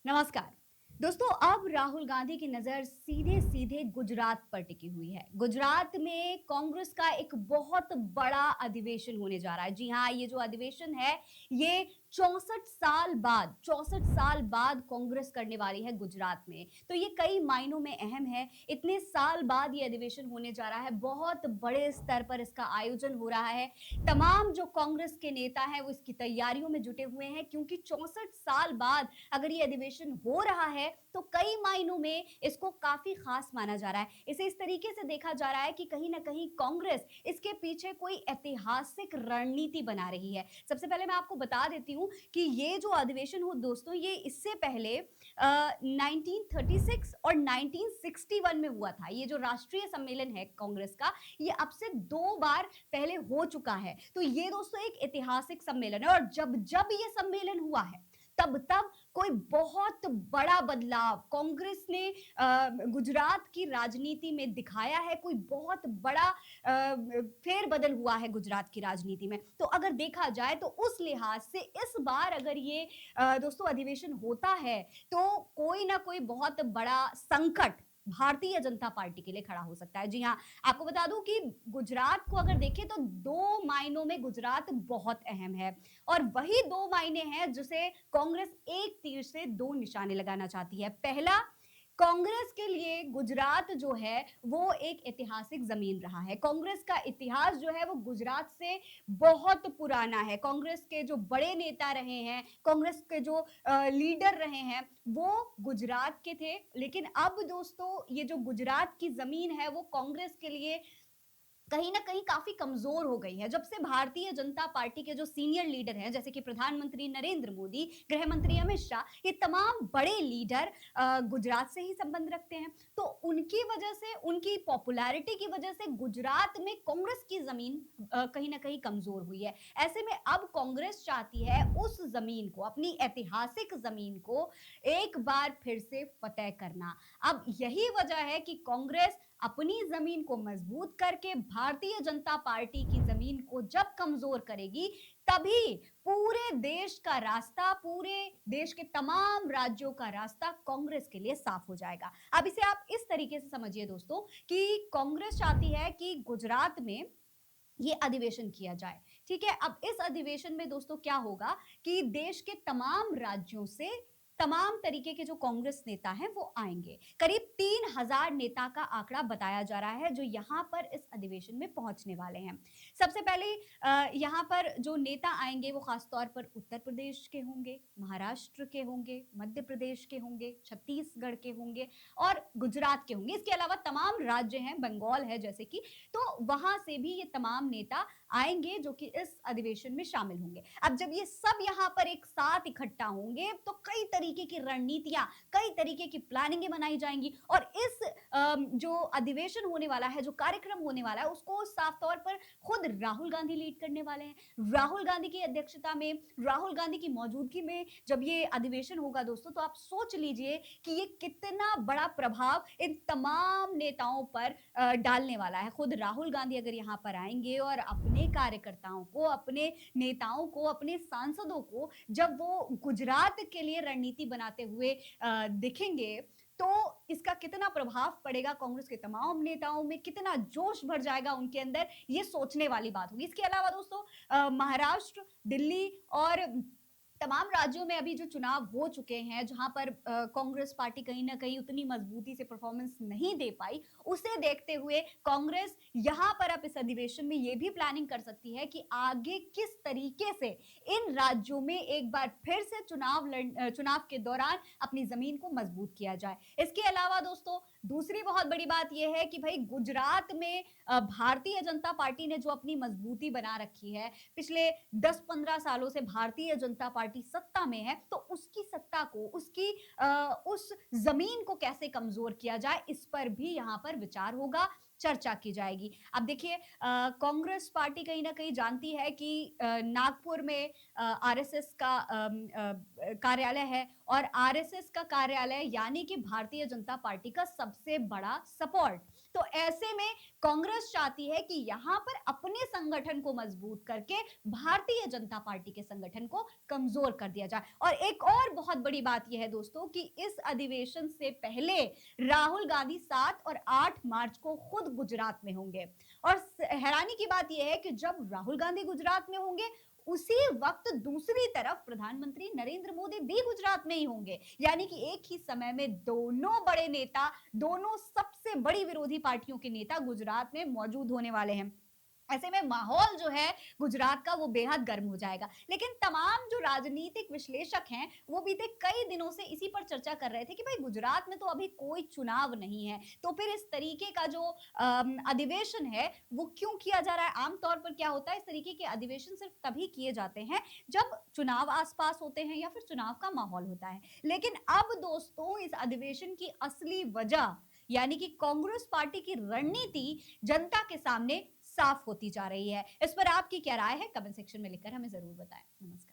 नमस्कार दोस्तों। अब राहुल गांधी की नजर सीधे सीधे गुजरात पर टिकी हुई है। गुजरात में कांग्रेस का एक बहुत बड़ा अधिवेशन होने जा रहा है। जी हाँ, ये जो अधिवेशन है ये 64 साल बाद कांग्रेस करने वाली है गुजरात में। तो ये कई मायनों में अहम है। इतने साल बाद ये अधिवेशन होने जा रहा है, बहुत बड़े स्तर पर इसका आयोजन हो रहा है। तमाम जो कांग्रेस के नेता हैं वो इसकी तैयारियों में जुटे हुए हैं, क्योंकि 64 साल बाद अगर ये अधिवेशन हो रहा है तो कई मायनों में इसको काफी खास माना जा रहा है। इसे इस तरीके से देखा जा रहा है कि कहीं ना कहीं कांग्रेस इसके पीछे कोई ऐतिहासिक रणनीति बना रही है। सबसे पहले मैं आपको बता देती हूँ कि ये जो अधिवेशन हो दोस्तों, ये इससे पहले 1936 और 1961 में हुआ था। ये जो राष्ट्रीय सम्मेलन है कांग्रेस का, ये अब से 2 बार पहले हो चुका है। तो ये दोस्तों एक ऐतिहासिक सम्मेलन है, और जब जब ये सम्मेलन हुआ है तब तब कोई बहुत बड़ा बदलाव कांग्रेस ने गुजरात की राजनीति में दिखाया है। कोई बहुत बड़ा फेरबदल हुआ है गुजरात की राजनीति में। तो अगर देखा जाए तो उस लिहाज से इस बार अगर ये दोस्तों अधिवेशन होता है तो कोई ना कोई बहुत बड़ा संकट भारतीय जनता पार्टी के लिए खड़ा हो सकता है। जी हाँ, आपको बता दूं कि गुजरात को अगर देखें तो दो मायनों में गुजरात बहुत अहम है, और वही दो मायने हैं जिसे कांग्रेस एक तीर से दो निशाने लगाना चाहती है। पहला, कांग्रेस के लिए गुजरात जो है वो एक ऐतिहासिक जमीन रहा है। कांग्रेस का इतिहास जो है वो गुजरात से बहुत पुराना है। कांग्रेस के जो बड़े नेता रहे हैं, कांग्रेस के जो लीडर रहे हैं, वो गुजरात के थे। लेकिन अब दोस्तों ये जो गुजरात की जमीन है वो कांग्रेस के लिए कहीं ना कहीं काफी कमजोर हो गई है। जब से भारतीय जनता पार्टी के जो सीनियर लीडर हैं, जैसे कि प्रधानमंत्री नरेंद्र मोदी, गृह मंत्री अमित शाह, ये तमाम बड़े लीडर गुजरात से ही संबंध रखते हैं। तो उनकी वजह से, उनकी पॉपुलैरिटी की वजह से गुजरात में कांग्रेस की जमीन कहीं ना कहीं कमजोर हुई है। ऐसे में अब कांग्रेस चाहती है उस जमीन को, अपनी ऐतिहासिक जमीन को एक बार फिर से फतेह करना। अब यही वजह है कि कांग्रेस अपनी जमीन को मजबूत करके भारतीय जनता पार्टी की जमीन को जब कमजोर करेगी, तभी पूरे देश का रास्ता, पूरे देश के तमाम राज्यों का रास्ता कांग्रेस के लिए साफ हो जाएगा। अब इसे आप इस तरीके से समझिए दोस्तों कि कांग्रेस चाहती है कि गुजरात में ये अधिवेशन किया जाए। ठीक है, अब इस अधिवेशन में दोस्तों क्या होगा कि देश के तमाम राज्यों से तमाम तरीके के जो कांग्रेस नेता हैं वो आएंगे। करीब 3000 नेता का आंकड़ा बताया जा रहा है जो यहां पर इस अधिवेशन में पहुंचने वाले हैं। सबसे पहले यहां पर जो नेता आएंगे वो खासतौर पर उत्तर प्रदेश के होंगे, महाराष्ट्र के होंगे, मध्य प्रदेश के होंगे, छत्तीसगढ़ के होंगे और गुजरात के होंगे। इसके अलावा तमाम राज्य हैं, बंगाल है जैसे कि, तो वहां से भी ये तमाम नेता आएंगे जो कि इस अधिवेशन में शामिल होंगे। अब जब ये सब यहाँ पर एक साथ इकट्ठा होंगे तो कई तरीके की रणनीतियां, कई तरीके की प्लानिंगें बनाई जाएंगी, और इस जो अधिवेशन होने वाला है, जो कार्यक्रम होने वाला है, उसको साफ तौर पर खुद राहुल गांधी लीड करने वाले हैं। राहुल गांधी की अध्यक्षता में, राहुल गांधी की मौजूदगी में जब ये अधिवेशन होगा दोस्तों, तो आप सोच लीजिए कि ये कितना बड़ा प्रभाव इन तमाम नेताओं पर डालने वाला है। खुद राहुल गांधी अगर यहाँ पर आएंगे और अपने कार्यकर्ताओं को, अपने नेताओं को, अपने सांसदों को जब वो गुजरात के लिए रणनीति बनाते हुए दिखेंगे, तो इसका कितना प्रभाव पड़ेगा कांग्रेस के तमाम नेताओं में, कितना जोश भर जाएगा उनके अंदर, ये सोचने वाली बात होगी। इसके अलावा दोस्तों महाराष्ट्र, दिल्ली और तमाम राज्यों में अभी जो चुनाव हो चुके हैं, जहां पर कांग्रेस पार्टी कहीं ना कहीं उतनी मजबूती से परफॉर्मेंस नहीं दे पाई, उसे देखते हुए कांग्रेस यहां पर अब इस अधिवेशन में यह भी प्लानिंग कर सकती है कि आगे किस तरीके से इन राज्यों में एक बार फिर से चुनाव के दौरान अपनी जमीन को मजबूत किया जाए। इसके अलावा दोस्तों दूसरी बहुत बड़ी बात यह है कि भाई गुजरात में भारतीय जनता पार्टी ने जो अपनी मजबूती बना रखी है, पिछले 10-15 सालों से भारतीय जनता पार्टी सत्ता में है, तो उसकी सत्ता को, उसकी उस जमीन को कैसे कमजोर किया जाए, इस पर भी यहां पर विचार होगा। चर्चा की जाएगी। अब देखिए कांग्रेस पार्टी कहीं न कहीं जानती है कि नागपुर में आरएसएस का कार्यालय है और आरएसएस का कार्यालय यानी कि भारतीय जनता पार्टी का सबसे बड़ा सपोर्ट। तो ऐसे में कांग्रेस चाहती है कि यहां पर अपने संगठन को मजबूत करके भारतीय जनता पार्टी के संगठन को कमजोर कर दिया जाए। और एक और बहुत बड़ी बात यह है दोस्तों कि इस अधिवेशन से पहले राहुल गांधी 7 और 8 मार्च को खुद गुजरात में होंगे। और हैरानी की बात यह है कि जब राहुल गांधी गुजरात में होंगे उसी वक्त दूसरी तरफ प्रधानमंत्री नरेंद्र मोदी भी गुजरात में ही होंगे। यानी कि एक ही समय में दोनों बड़े नेता, दोनों सबसे बड़ी विरोधी पार्टियों के नेता गुजरात में मौजूद होने वाले हैं। ऐसे में माहौल जो है गुजरात का वो बेहद गर्म हो जाएगा। लेकिन तमाम जो राजनीतिक विश्लेषक हैं वो बीते कई दिनों से इसी पर चर्चा कर रहे थे कि भाई गुजरात में तो अभी कोई चुनाव नहीं है, तो फिर इस तरीके का जो अधिवेशन है वो क्यों किया जा रहा है। आमतौर पर क्या होता है, इस तरीके के अधिवेशन सिर्फ तभी किए जाते हैं जब चुनाव आसपास होते हैं या फिर चुनाव का माहौल होता है। लेकिन अब दोस्तों इस अधिवेशन की असली वजह यानी कि कांग्रेस पार्टी की रणनीति जनता के सामने साफ होती जा रही है। इस पर आपकी क्या राय है, कमेंट सेक्शन में लिखकर हमें जरूर बताएं। नमस्कार।